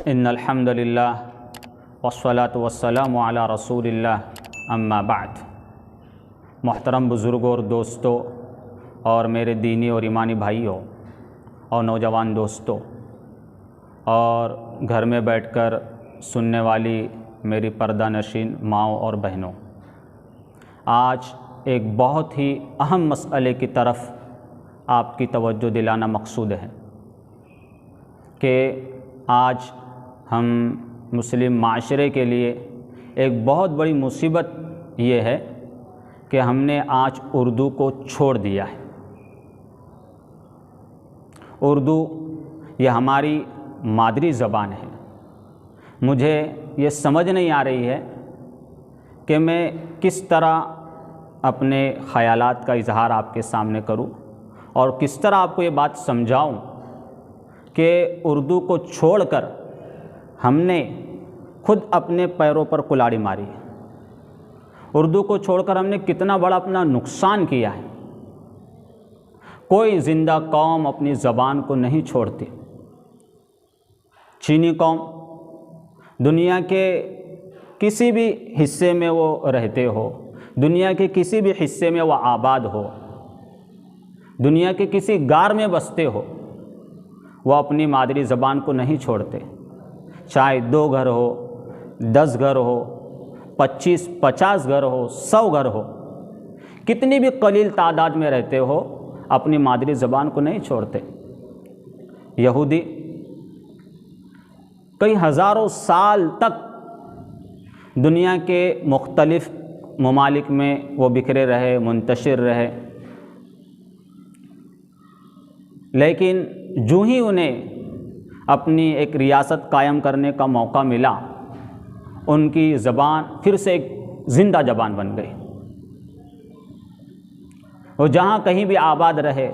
ان الحمد للہ والصلاۃ والسلام علی رسول اللہ اما بعد۔ محترم بزرگوں اور دوستوں اور میرے دینی اور ایمانی بھائیوں اور نوجوان دوستوں اور گھر میں بیٹھ کر سننے والی میری پردہ نشین ماؤں اور بہنوں، آج ایک بہت ہی اہم مسئلے کی طرف آپ کی توجہ دلانا مقصود ہے کہ آج ہم مسلم معاشرے کے لیے ایک بہت بڑی مصیبت یہ ہے کہ ہم نے آج اردو کو چھوڑ دیا ہے۔ اردو یہ ہماری مادری زبان ہے۔ مجھے یہ سمجھ نہیں آ رہی ہے کہ میں کس طرح اپنے خیالات کا اظہار آپ کے سامنے کروں اور کس طرح آپ کو یہ بات سمجھاؤں کہ اردو کو چھوڑ کر ہم نے خود اپنے پیروں پر کلاڑی ماری ہے۔ اردو کو چھوڑ کر ہم نے کتنا بڑا اپنا نقصان کیا ہے۔ کوئی زندہ قوم اپنی زبان کو نہیں چھوڑتی۔ چینی قوم دنیا کے کسی بھی حصے میں وہ رہتے ہو، دنیا کے کسی بھی حصے میں وہ آباد ہو، دنیا کے کسی غار میں بستے ہو، وہ اپنی مادری زبان کو نہیں چھوڑتے۔ چاہے 2 گھر ہو، 10 گھر ہو، 25 50 گھر ہو، 100 گھر ہو، کتنی بھی قلیل تعداد میں رہتے ہو، اپنی مادری زبان کو نہیں چھوڑتے۔ یہودی کئی ہزاروں سال تک دنیا کے مختلف ممالک میں وہ بکھرے رہے، منتشر رہے، لیکن جو ہی انہیں اپنی ایک ریاست قائم کرنے کا موقع ملا، ان کی زبان پھر سے ایک زندہ زبان بن گئی۔ وہ جہاں کہیں بھی آباد رہے،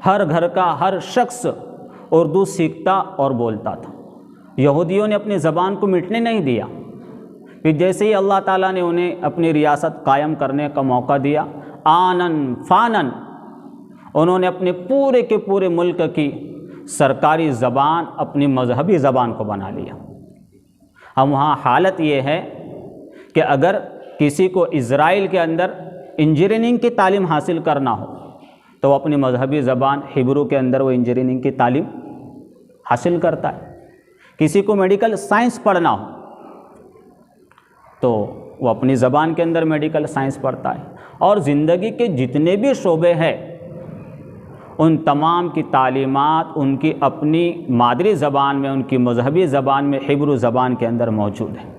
ہر گھر کا ہر شخص اردو سیکھتا اور بولتا تھا۔ یہودیوں نے اپنی زبان کو مٹنے نہیں دیا۔ پھر جیسے ہی اللہ تعالیٰ نے انہیں اپنی ریاست قائم کرنے کا موقع دیا، آنن فانن انہوں نے اپنے پورے کے پورے ملک کی سرکاری زبان اپنی مذہبی زبان کو بنا لیا۔ اب وہاں حالت یہ ہے کہ اگر کسی کو اسرائیل کے اندر انجینئرنگ کی تعلیم حاصل کرنا ہو تو وہ اپنی مذہبی زبان ہبرو کے اندر وہ انجینئرنگ کی تعلیم حاصل کرتا ہے۔ کسی کو میڈیکل سائنس پڑھنا ہو تو وہ اپنی زبان کے اندر میڈیکل سائنس پڑھتا ہے۔ اور زندگی کے جتنے بھی شعبے ہیں ان تمام کی تعلیمات ان کی اپنی مادری زبان میں، ان کی مذہبی زبان میں، ہبرو زبان کے اندر موجود ہے۔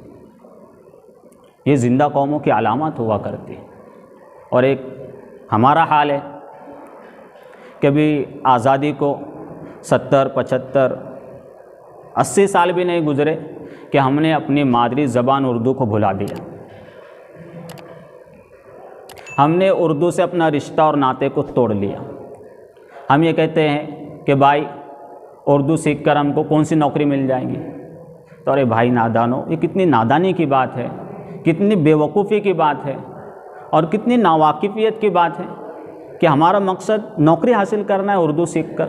یہ زندہ قوموں کی علامات ہوا کرتی ہے۔ اور ایک ہمارا حال ہے کہ بھی آزادی کو 70 75 80 سال بھی نہیں گزرے کہ ہم نے اپنی مادری زبان اردو کو بھلا دیا۔ ہم نے اردو سے اپنا رشتہ اور ناطے کو توڑ لیا۔ ہم یہ کہتے ہیں کہ بھائی اردو سیکھ کر ہم کو کون سی نوکری مل جائے گی؟ تو ارے بھائی نادانو، یہ کتنی نادانی کی بات ہے، کتنی بے وقوفی کی بات ہے اور کتنی ناواقفیت کی بات ہے کہ ہمارا مقصد نوکری حاصل کرنا ہے اردو سیکھ کر۔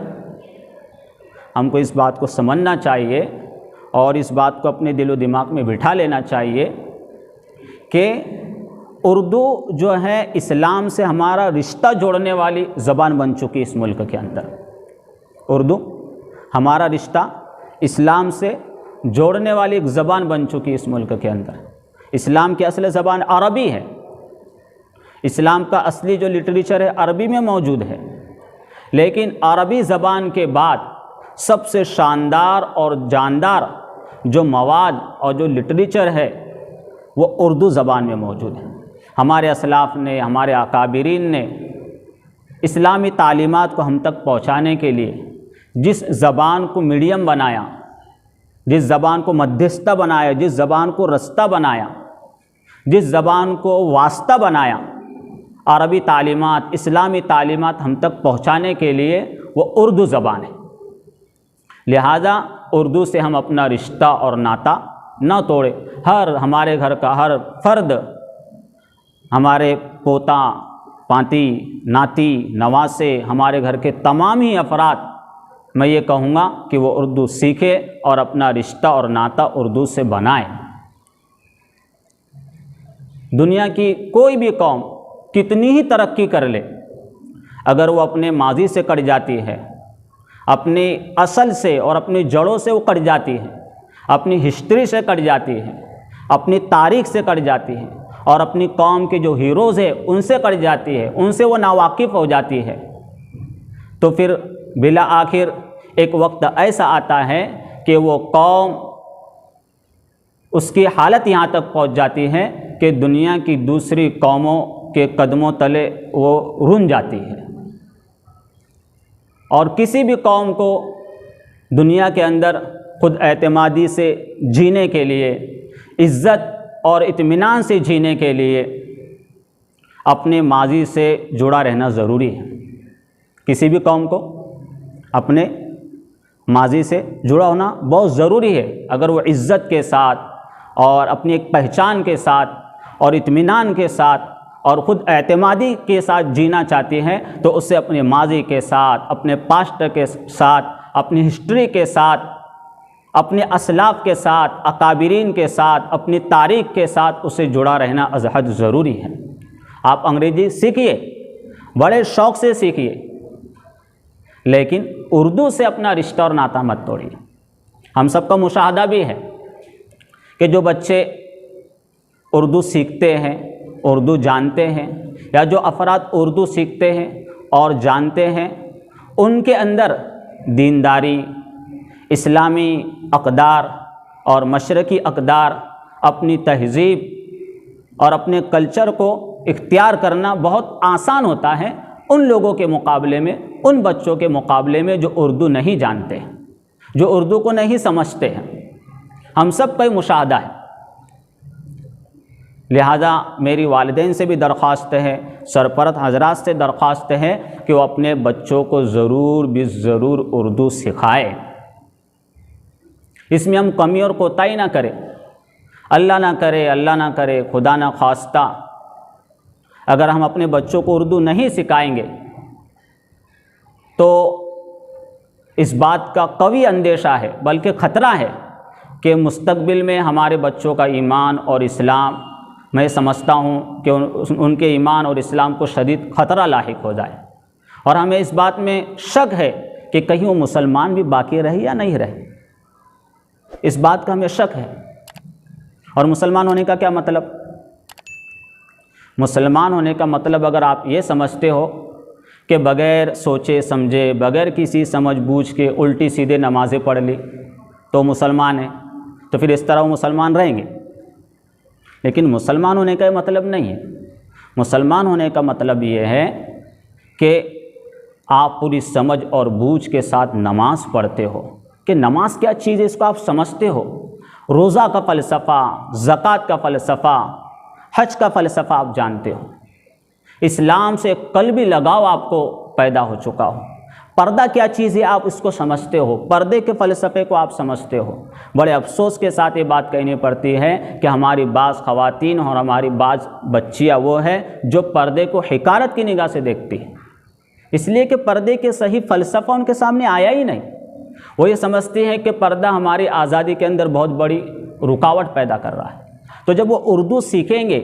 ہم کو اس بات کو سمجھنا چاہیے اور اس بات کو اپنے دل و دماغ میں بٹھا لینا چاہیے کہ اردو جو ہے اسلام سے ہمارا رشتہ جوڑنے والی زبان بن چکی اس ملک کے اندر۔ اردو ہمارا رشتہ اسلام سے جوڑنے والی ایک زبان بن چکی اس ملک کے اندر۔ اسلام کی اصل زبان عربی ہے۔ اسلام کا اصلی جو لٹریچر ہے عربی میں موجود ہے، لیکن عربی زبان کے بعد سب سے شاندار اور جاندار جو مواد اور جو لٹریچر ہے وہ اردو زبان میں موجود ہے۔ ہمارے اسلاف نے، ہمارے اکابرین نے اسلامی تعلیمات کو ہم تک پہنچانے کے لیے جس زبان کو میڈیم بنایا، جس زبان کو مدھستہ بنایا، جس زبان کو رستہ بنایا، جس زبان کو واسطہ بنایا، عربی تعلیمات، اسلامی تعلیمات ہم تک پہنچانے کے لیے وہ اردو زبان ہے۔ لہذا اردو سے ہم اپنا رشتہ اور ناطہ نہ توڑے۔ ہمارے گھر کا ہر فرد، ہمارے پوتا، پانتی، ناتی، نواسے، ہمارے گھر کے تمام ہی افراد میں یہ کہوں گا کہ وہ اردو سیکھے اور اپنا رشتہ اور ناتا اردو سے بنائے۔ دنیا کی کوئی بھی قوم کتنی ہی ترقی کر لے، اگر وہ اپنے ماضی سے کٹ جاتی ہے، اپنی اصل سے اور اپنی جڑوں سے وہ کٹ جاتی ہے، اپنی ہسٹری سے کٹ جاتی ہے، اپنی تاریخ سے کٹ جاتی ہے، اور اپنی قوم کے جو ہیروز ہیں ان سے کٹ جاتی ہے، ان سے وہ ناواقف ہو جاتی ہے، تو پھر بالآخر ایک وقت ایسا آتا ہے کہ وہ قوم، اس کی حالت یہاں تک پہنچ جاتی ہے کہ دنیا کی دوسری قوموں کے قدموں تلے وہ رون جاتی ہے۔ اور کسی بھی قوم کو دنیا کے اندر خود اعتمادی سے جینے کے لیے، عزت اور اطمینان سے جینے کے لیے اپنے ماضی سے جڑا رہنا ضروری ہے۔ کسی بھی قوم کو اپنے ماضی سے جڑا ہونا بہت ضروری ہے۔ اگر وہ عزت کے ساتھ اور اپنی ایک پہچان کے ساتھ اور اطمینان کے ساتھ اور خود اعتمادی کے ساتھ جینا چاہتی ہے، تو اسے اپنے ماضی کے ساتھ، اپنے پاسٹ کے ساتھ، اپنی ہسٹری کے ساتھ، اپنے اسلاف کے ساتھ، اکابرین کے ساتھ، اپنی تاریخ کے ساتھ اسے جڑا رہنا از حد ضروری ہے۔ آپ انگریزی سیکھیے، بڑے شوق سے سیکھیے، لیکن اردو سے اپنا رشتہ اور ناتا مت توڑیے۔ ہم سب کا مشاہدہ بھی ہے کہ جو بچے اردو سیکھتے ہیں، اردو جانتے ہیں، یا جو افراد اردو سیکھتے ہیں اور جانتے ہیں، ان کے اندر دینداری، اسلامی اقدار اور مشرقی اقدار، اپنی تہذیب اور اپنے کلچر کو اختیار کرنا بہت آسان ہوتا ہے ان لوگوں کے مقابلے میں، ان بچوں کے مقابلے میں جو اردو نہیں جانتے ہیں، جو اردو کو نہیں سمجھتے ہیں۔ ہم سب کا مشاہدہ ہے۔ لہذا میری والدین سے بھی درخواست ہے، سرپرست حضرات سے درخواست ہے کہ وہ اپنے بچوں کو ضرور بھی ضرور اردو سکھائے۔ اس میں ہم کمی اور کوتاہی نہ کریں۔ اللہ نہ کرے خدا نہ خواستہ اگر ہم اپنے بچوں کو اردو نہیں سکھائیں گے تو اس بات کا قوی اندیشہ ہے، بلکہ خطرہ ہے کہ مستقبل میں ہمارے بچوں کا ایمان اور اسلام، میں سمجھتا ہوں کہ ان کے ایمان اور اسلام کو شدید خطرہ لاحق ہو جائے، اور ہمیں اس بات میں شک ہے کہ کہیں وہ مسلمان بھی باقی رہے یا نہیں رہے۔ اس بات کا ہمیں شک ہے۔ اور مسلمان ہونے کا کیا مطلب؟ مسلمان ہونے کا مطلب اگر آپ یہ سمجھتے ہو کہ بغیر سوچے سمجھے، بغیر کسی سمجھ بوجھ کے الٹی سیدھے نمازیں پڑھ لی تو مسلمان ہیں، تو پھر اس طرح وہ مسلمان رہیں گے۔ لیکن مسلمان ہونے کا یہ مطلب نہیں ہے۔ مسلمان ہونے کا مطلب یہ ہے کہ آپ پوری سمجھ اور بوجھ کے ساتھ نماز پڑھتے ہو، کہ نماز کیا چیز ہے اس کو آپ سمجھتے ہو، روزہ کا فلسفہ، زکوٰۃ کا فلسفہ، حج کا فلسفہ آپ جانتے ہو، اسلام سے قلبی لگاؤ آپ کو پیدا ہو چکا ہو، پردہ کیا چیز ہے آپ اس کو سمجھتے ہو، پردے کے فلسفے کو آپ سمجھتے ہو۔ بڑے افسوس کے ساتھ یہ بات کہنی پڑتی ہے کہ ہماری بعض خواتین اور ہماری بعض بچیاں وہ ہے جو پردے کو حقارت کی نگاہ سے دیکھتی ہیں، اس لیے کہ پردے کے صحیح فلسفہ ان کے سامنے آیا ہی نہیں۔ وہ یہ سمجھتی ہیں کہ پردہ ہماری آزادی کے اندر بہت بڑی رکاوٹ پیدا کر رہا ہے۔ تو جب وہ اردو سیکھیں گے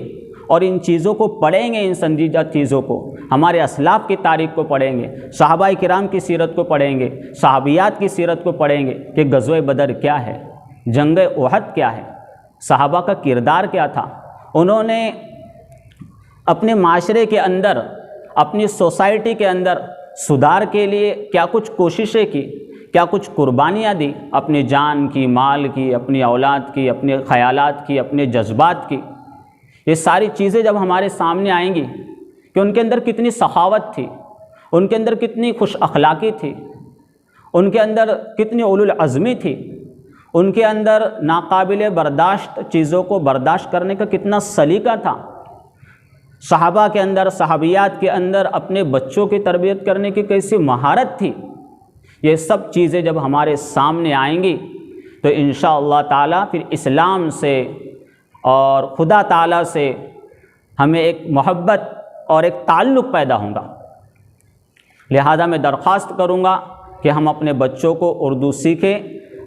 اور ان چیزوں کو پڑھیں گے، ان سنجیدہ چیزوں کو، ہمارے اسلاف کی تاریخ کو پڑھیں گے، صحابہ کرام کی سیرت کو پڑھیں گے، صحابیات کی سیرت کو پڑھیں گے کہ غزوہ بدر کیا ہے، جنگ احد کیا ہے، صحابہ کا کردار کیا تھا، انہوں نے اپنے معاشرے کے اندر، اپنی سوسائٹی کے اندر سدھار کے لیے کیا کچھ کوششیں کی، کیا کچھ قربانیاں دی، اپنی جان کی، مال کی، اپنی اولاد کی، اپنے خیالات کی، اپنے جذبات کی۔ یہ ساری چیزیں جب ہمارے سامنے آئیں گی کہ ان کے اندر کتنی سخاوت تھی، ان کے اندر کتنی خوش اخلاقی تھی، ان کے اندر کتنی اولو العزمی تھی، ان کے اندر ناقابل برداشت چیزوں کو برداشت کرنے کا کتنا سلیقہ تھا، صحابہ کے اندر، صحابیات کے اندر اپنے بچوں کی تربیت کرنے کی کیسی مہارت تھی، یہ سب چیزیں جب ہمارے سامنے آئیں گی تو انشاءاللہ تعالیٰ پھر اسلام سے اور خدا تعالیٰ سے ہمیں ایک محبت اور ایک تعلق پیدا ہوگا۔ لہذا میں درخواست کروں گا کہ کہ ہم اپنے بچوں کو اردو سیکھیں،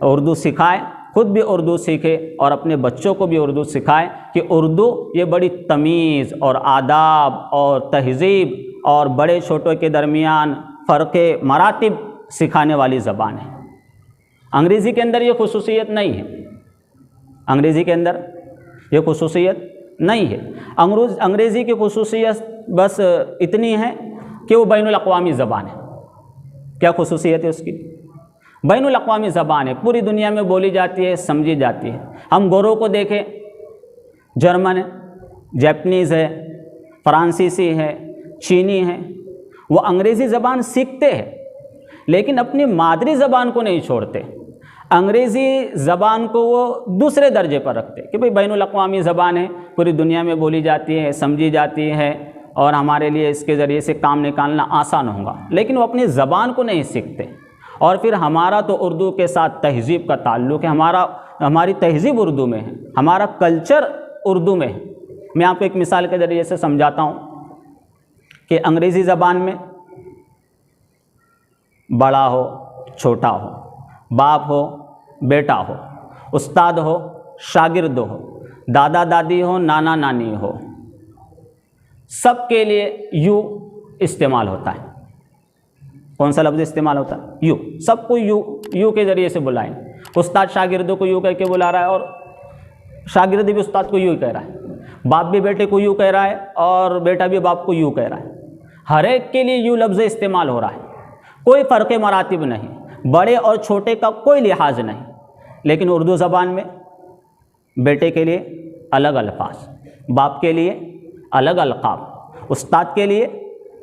اردو سکھائیں، خود بھی اردو سیکھیں اور اپنے بچوں کو بھی اردو سکھائیں کہ اردو یہ بڑی تمیز اور آداب اور تہذیب اور بڑے چھوٹوں کے درمیان فرق مراتب سکھانے والی زبان ہے۔ انگریزی کے اندر یہ خصوصیت نہیں ہے، انگریزی کے اندر یہ خصوصیت نہیں ہے۔ انگریزی کی خصوصیت بس اتنی ہے کہ وہ بین الاقوامی زبان ہے۔ کیا خصوصیت ہے اس کی؟ بین الاقوامی زبان ہے، پوری دنیا میں بولی جاتی ہے، سمجھی جاتی ہے۔ ہم گوروں کو دیکھیں، جرمن ہے، جیپنیز ہے، فرانسیسی ہے، چینی ہے، وہ انگریزی زبان سیکھتے ہیں لیکن اپنی مادری زبان کو نہیں چھوڑتے۔ انگریزی زبان کو وہ دوسرے درجے پر رکھتے کہ بھئی بین الاقوامی زبان ہے، پوری دنیا میں بولی جاتی ہے، سمجھی جاتی ہے اور ہمارے لیے اس کے ذریعے سے کام نکالنا آسان ہوگا، لیکن وہ اپنی زبان کو نہیں سیکھتے۔ اور پھر ہمارا تو اردو کے ساتھ تہذیب کا تعلق ہے، ہماری تہذیب اردو میں ہے، ہمارا کلچر اردو میں ہے۔ میں آپ کو ایک مثال کے ذریعے سے سمجھاتا ہوں کہ انگریزی زبان میں بڑا ہو چھوٹا ہو، باپ ہو بیٹا ہو، استاد ہو شاگرد ہو، دادا دادی ہو نانا نانی ہو، سب کے لیے یو استعمال ہوتا ہے۔ کون سا لفظ استعمال ہوتا ہے؟ یو۔ سب کو یو کے ذریعے سے بلائیں۔ استاد شاگردوں کو یو کہہ کے بلا رہا ہے اور شاگرد بھی استاد کو یو کہہ رہا ہے، باپ بھی بیٹے کو یو کہہ رہا ہے اور بیٹا بھی باپ کو یو کہہ رہا ہے۔ ہر ایک کے لیے یو لفظ استعمال ہو رہا ہے، کوئی فرق مراتب نہیں، بڑے اور چھوٹے کا کوئی لحاظ نہیں۔ لیکن اردو زبان میں بیٹے کے لیے الگ الفاظ، باپ کے لیے الگ القاب، استاد کے لیے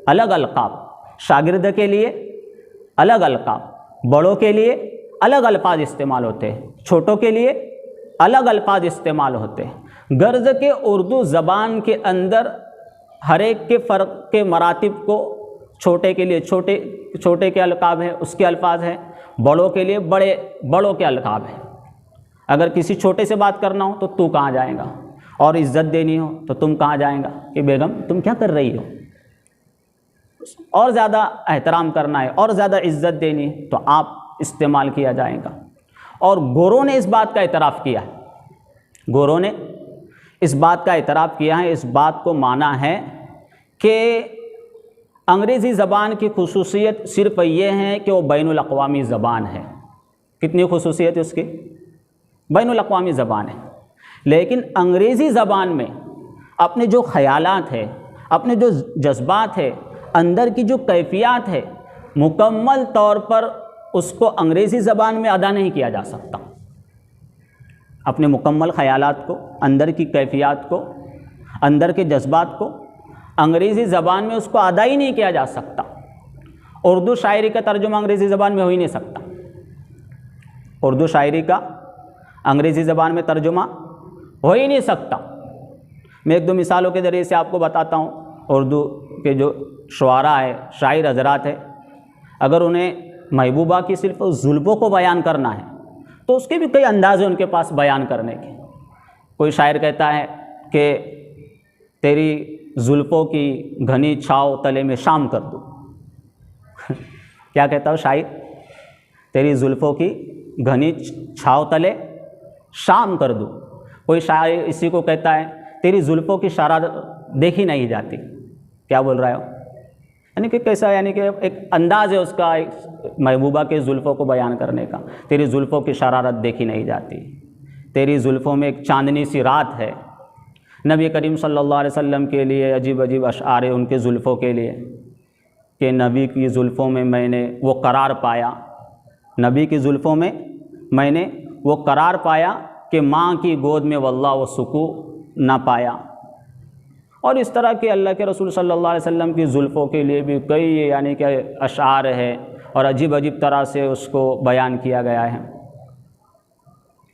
الگ القاب، شاگرد کے لیے الگ القاب، بڑوں کے لیے الگ الفاظ استعمال ہوتے ہیں، چھوٹوں کے لیے الگ الفاظ استعمال ہوتے ہیں، غرض کہ اردو زبان کے اندر ہر ایک کے فرق کے مراتب کو، چھوٹے کے لیے چھوٹے کے القاب ہیں، اس کے الفاظ ہیں، بڑوں کے لیے بڑوں کے القاب ہیں۔ اگر کسی چھوٹے سے بات کرنا ہو تو تو کہاں جائیں گا، اور عزت دینی ہو تو تم کہاں جائیں گا کہ بیگم تم کیا کر رہی ہو، اور زیادہ احترام کرنا ہے اور زیادہ عزت دینی ہے تو آپ استعمال کیا جائے گا۔ اور گوروں نے اس بات کا اعتراف کیا ہے، گوروں نے اس بات کا اعتراف کیا ہے، اس بات کو مانا ہے کہ انگریزی زبان کی خصوصیت صرف یہ ہے کہ وہ بین الاقوامی زبان ہے۔ کتنی خصوصیت ہے اس کی؟ بین الاقوامی زبان ہے، لیکن انگریزی زبان میں اپنے جو خیالات ہے، اپنے جو جذبات ہے، اندر کی جو کیفیات ہے، مکمل طور پر اس کو انگریزی زبان میں ادا نہیں کیا جا سکتا۔ اپنے مکمل خیالات کو، اندر کی کیفیات کو، اندر کے جذبات کو انگریزی زبان میں اس کو ادا ہی نہیں کیا جا سکتا۔ اردو شاعری کا ترجمہ انگریزی زبان میں ہو ہی نہیں سکتا، اردو شاعری کا انگریزی زبان میں ترجمہ ہو ہی نہیں سکتا۔ میں ایک دو مثالوں کے ذریعے سے آپ کو بتاتا ہوں۔ اردو کے جو شعراء ہے، شاعر حضرات ہیں، اگر انہیں محبوبہ کی صرف زلفوں کو بیان کرنا ہے تو اس کے بھی کئی انداز ہیں ان کے پاس بیان کرنے کے۔ کوئی شاعر کہتا ہے کہ تیری زلفوں کی گھنی چھاؤ تلے میں شام کر دوں کیا کہتا ہو شاعر؟ تیری زلفوں کی گھنی چھاؤ تلے شام کر دوں۔ کوئی شاعر اسی کو کہتا ہے تیری زلفوں کی شرارت دیکھی نہیں جاتی۔ کیا بول رہا ہے؟ یعنی کہ کیسا، یعنی کہ ایک انداز ہے اس کا محبوبہ کے زلفوں کو بیان کرنے کا۔ تیری زلفوں کی شرارت دیکھی نہیں جاتی، تیری زلفوں میں ایک چاندنی سی رات ہے۔ نبی کریم صلی اللہ علیہ وسلم کے لیے عجیب عجیب اشعار ان کے زلفوں کے لیے کہ نبی کی زلفوں میں میں نے وہ قرار پایا، نبی کی زلفوں میں میں نے وہ قرار پایا کہ ماں کی گود میں واللہ وہ سکون نہ پایا۔ اور اس طرح کے اللہ کے رسول صلی اللہ علیہ وسلم کی زلفوں کے لیے بھی کئی یعنی کہ اشعار ہے اور عجیب عجیب طرح سے اس کو بیان کیا گیا ہے۔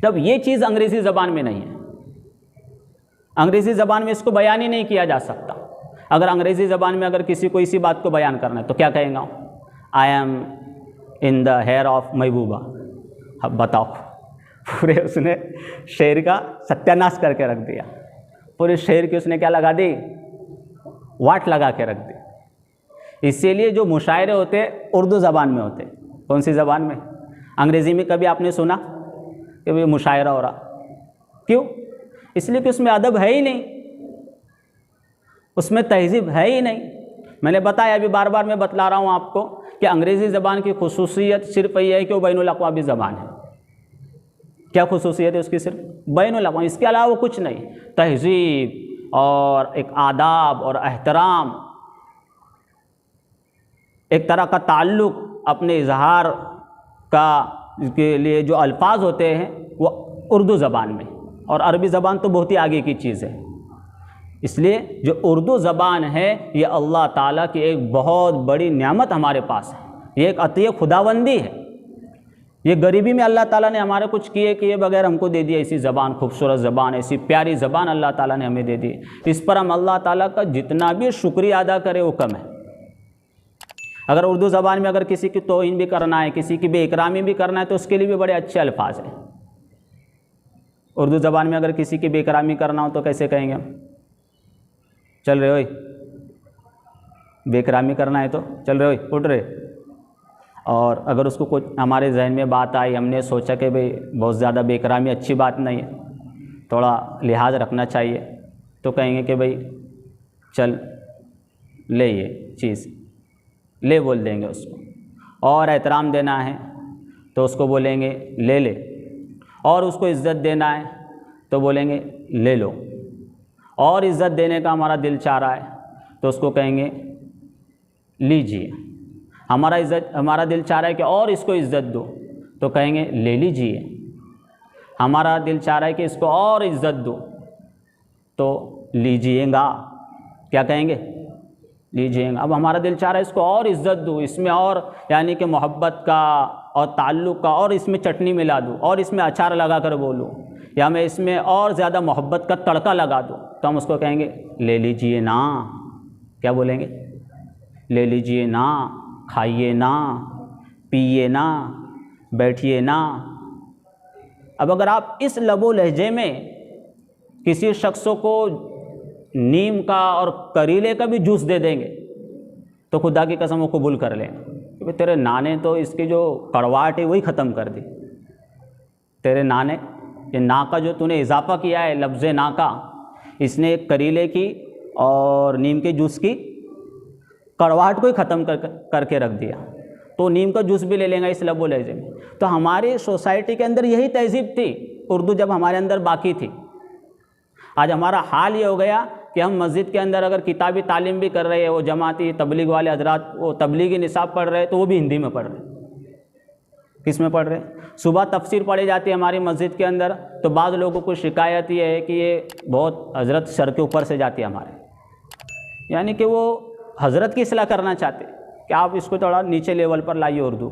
جب یہ چیز انگریزی زبان میں نہیں ہے، انگریزی زبان میں اس کو بیان ہی نہیں کیا جا سکتا۔ اگر انگریزی زبان میں اگر کسی کو اسی بات کو بیان کرنا ہے تو کیا کہیں گا؟ I am in the heir of محبوبہ۔ اب بتاؤ، پورے اس نے شعر کا ستیہ ناش کر کے رکھ دیا، پورے شعر کی اس نے کیا لگا دی؟ واٹ لگا کے رکھ دی۔ اسی لیے جو مشاعرے ہوتے اردو زبان میں ہوتے، کون سی زبان میں؟ انگریزی میں کبھی آپ نے سنا کہ وہ مشاعرہ ہو رہا؟ کیوں؟ اس لیے کہ اس میں ادب ہے ہی نہیں، اس میں تہذیب ہے ہی نہیں۔ میں نے بتایا، ابھی بار بار میں بتلا رہا ہوں آپ کو کہ انگریزی زبان کی خصوصیت صرف یہ ہے کہ وہ بین الاقوامی زبان ہے۔ کیا خصوصیت ہے اس کی؟ صرف بین الاقوامی، اس کے علاوہ کچھ نہیں۔ تہذیب اور ایک آداب اور احترام، ایک طرح کا تعلق اپنے اظہار کا کے لیے جو الفاظ ہوتے ہیں وہ اردو زبان میں، اور عربی زبان تو بہت ہی آگے کی چیز ہے۔ اس لیے جو اردو زبان ہے یہ اللہ تعالیٰ کی ایک بہت بڑی نعمت ہمارے پاس ہے، یہ ایک عطیہ خداوندی ہے۔ یہ غریبی میں اللہ تعالیٰ نے ہمارے کچھ کیے بغیر ہم کو دے دیا ایسی زبان، خوبصورت زبان، ایسی پیاری زبان اللہ تعالیٰ نے ہمیں دے دی۔ اس پر ہم اللہ تعالیٰ کا جتنا بھی شکریہ ادا کرے وہ کم ہے۔ اگر اردو زبان میں اگر کسی کی توہین بھی کرنا ہے، کسی کی بے اکرامی بھی کرنا ہے تو اس کے لیے بھی بڑے اچھے الفاظ ہیں۔ اردو زبان میں اگر کسی کی بے اکرامی کرنا ہو تو کیسے کہیں گے ہم؟ چل رہے ہوئے، بے اکرامی کرنا ہے تو چل رہے ہوئے، اٹھ رہے۔ اور اگر اس کو کچھ ہمارے ذہن میں بات آئی، ہم نے سوچا کہ بھئی بہت زیادہ بے اکرامی اچھی بات نہیں ہے، تھوڑا لحاظ رکھنا چاہیے، تو کہیں گے کہ بھئی چل لے، یہ چیز لے بول دیں گے اس کو۔ اور احترام دینا ہے تو اس کو بولیں گے لے لے، اور اس کو عزت دینا ہے تو بولیں گے لے لو، اور عزت دینے کا ہمارا دل چاہ رہا ہے تو اس کو کہیں گے لیجیے۔ ہمارا دل چاہ رہا ہے کہ اور اس کو عزت دو تو کہیں گے لے لیجیے۔ ہمارا دل چاہ رہا ہے کہ اس کو اور عزت دو تو لیجیے گا، کیا کہیں گے؟ لیجیے گا۔ اب ہمارا دل چاہ رہا ہے اس کو اور عزت دوں، اس میں اور یعنی کہ محبت کا اور تعلق کا، اور اس میں چٹنی ملا دوں، اور اس میں اچار لگا کر بولوں، یا میں اس میں اور زیادہ محبت کا تڑکا لگا دوں، تو ہم اس کو کہیں گے لے لیجیے نا۔ کیا بولیں گے؟ لے لیجیے نا، کھائیے نا، پیئے نا، بیٹھیے نا۔ اب اگر آپ اس لب و لہجے میں کسی شخص کو نیم کا اور کریلے کا بھی جوس دے دیں گے تو خدا کی قسم وہ قبول کر لیں کہ تیرے نانے تو اس کی جو کڑواہٹ ہے وہی ختم کر دی۔ تیرے نانے، یہ نا کا جو تو نے اضافہ کیا ہے لفظ نا کا، اس نے کریلے کی اور نیم کے جوس کی کڑواہٹ کو ہی ختم کر کے رکھ دیا۔ تو نیم کا جوس بھی لے لیں گا اس لب و لہجے میں۔ تو ہماری سوسائٹی کے اندر یہی تہذیب تھی، اردو جب ہمارے اندر باقی تھی۔ آج ہمارا حال یہ ہو گیا کہ ہم مسجد کے اندر اگر کتابی تعلیم بھی کر رہے ہیں، وہ جماعتی تبلیغ والے حضرات وہ تبلیغی نصاب پڑھ رہے ہیں تو وہ بھی ہندی میں پڑھ رہے ہیں۔ کس میں پڑھ رہے ہیں؟ صبح تفسیر پڑھی جاتی ہے ہماری مسجد کے اندر تو بعض لوگوں کو شکایت یہ ہے کہ یہ بہت حضرت سر کے اوپر سے جاتی ہے ہمارے، یعنی کہ وہ حضرت کی اصلاح کرنا چاہتے کہ آپ اس کو تھوڑا نیچے لیول پر لائیے اردو۔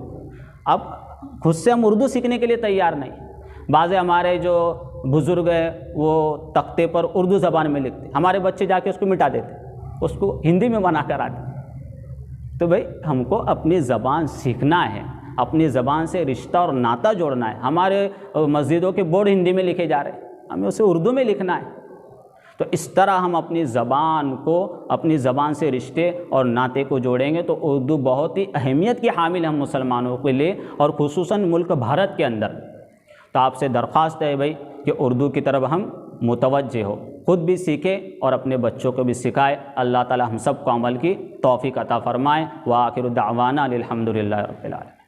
اب خود سے ہم اردو سیکھنے کے لیے تیار نہیں۔ بعض ہمارے جو بزرگ ہیں وہ تختے پر اردو زبان میں لکھتے، ہمارے بچے جا کے اس کو مٹا دیتے، اس کو ہندی میں بنا کر آتے۔ تو بھائی ہم کو اپنی زبان سیکھنا ہے، اپنی زبان سے رشتہ اور ناطہ جوڑنا ہے۔ ہمارے مسجدوں کے بورڈ ہندی میں لکھے جا رہے ہیں، ہمیں اسے اردو میں لکھنا ہے۔ تو اس طرح ہم اپنی زبان کو، اپنی زبان سے رشتے اور ناطے کو جوڑیں گے تو اردو بہت ہی اہمیت کی حامل ہم مسلمانوں کے لیے، اور خصوصاً ملک بھارت کے اندر۔ تو آپ سے درخواست ہے بھائی کہ اردو کی طرف ہم متوجہ ہو، خود بھی سیکھیں اور اپنے بچوں کو بھی سکھائے۔ اللہ تعالی ہم سب کو عمل کی توفیق عطا فرمائے۔ وآخر دعوانا الحمد للہ رب العالمین۔